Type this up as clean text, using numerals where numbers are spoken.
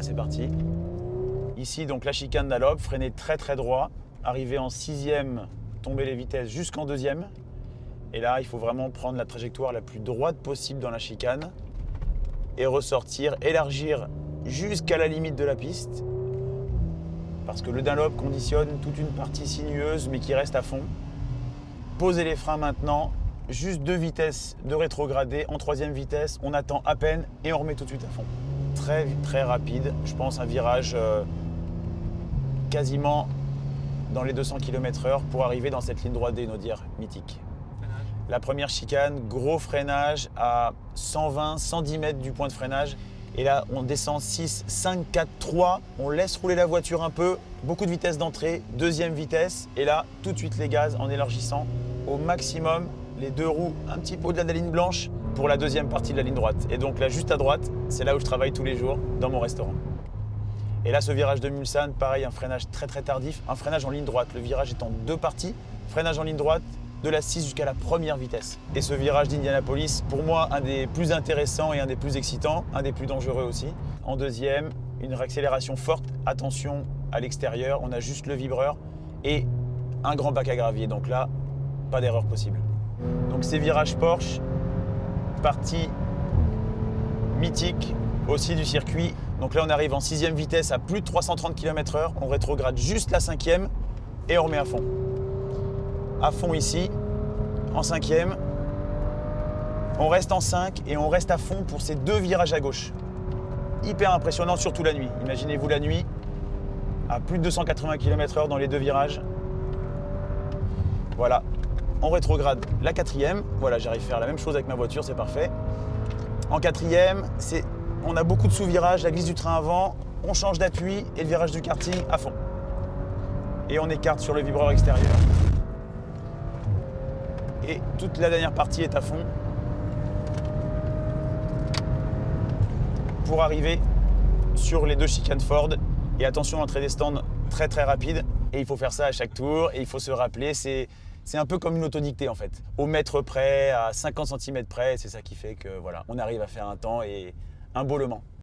C'est parti. Ici, donc la chicane d'Allop, freiner très très droit, arriver en 6e, tomber les vitesses jusqu'en 2e. Et là, il faut vraiment prendre la trajectoire la plus droite possible dans la chicane et ressortir, élargir jusqu'à la limite de la piste. Parce que le Dunlop conditionne toute une partie sinueuse mais qui reste à fond. Posez les freins maintenant, juste 2 vitesses de rétrogradé. En 3e vitesse, on attend à peine et on remet tout de suite à fond. Très très rapide, je pense un virage quasiment dans les 200 km/h pour arriver dans cette ligne droite des Naudières mythique. La première chicane, gros freinage à 120, 110 mètres du point de freinage. Et là, on descend 6, 5, 4, 3. On laisse rouler la voiture un peu. Beaucoup de vitesse d'entrée, 2e vitesse. Et là, tout de suite les gaz en élargissant au maximum. Les 2 roues un petit peu au-delà de la ligne blanche pour la 2e partie de la ligne droite. Et donc là, juste à droite, c'est là où je travaille tous les jours, dans mon restaurant. Et là, ce virage de Mulsanne, pareil, un freinage très très tardif. Un freinage en ligne droite. Le virage est en 2 parties. Freinage en ligne droite, de la 6 jusqu'à la 1re vitesse. Et ce virage d'Indianapolis, pour moi, un des plus intéressants et un des plus excitants, un des plus dangereux aussi. En 2e, une réaccélération forte, attention à l'extérieur, on a juste le vibreur et un grand bac à gravier. Donc là, pas d'erreur possible. Donc ces virages Porsche, partie mythique aussi du circuit. Donc là, on arrive en 6e vitesse à plus de 330 km/h, on rétrograde juste la 5e et on remet à fond. À fond ici, en 5e, on reste en 5 et on reste à fond pour ces 2 virages à gauche. Hyper impressionnant, surtout la nuit. Imaginez-vous la nuit, à plus de 280 km/h dans les 2 virages. Voilà, on rétrograde la 4e. Voilà, j'arrive à faire la même chose avec ma voiture, c'est parfait. En 4e, on a beaucoup de sous-virages, la glisse du train avant, on change d'appui et le virage du karting à fond. Et on écarte sur le vibreur extérieur. Et toute la dernière partie est à fond pour arriver sur les 2 chicanes Ford. Et attention, entrée des stands très très rapide. Et il faut faire ça à chaque tour et il faut se rappeler, c'est un peu comme une autodictée en fait. Au mètre près, à 50 cm près, c'est ça qui fait que voilà, on arrive à faire un temps et un beau Le Mans.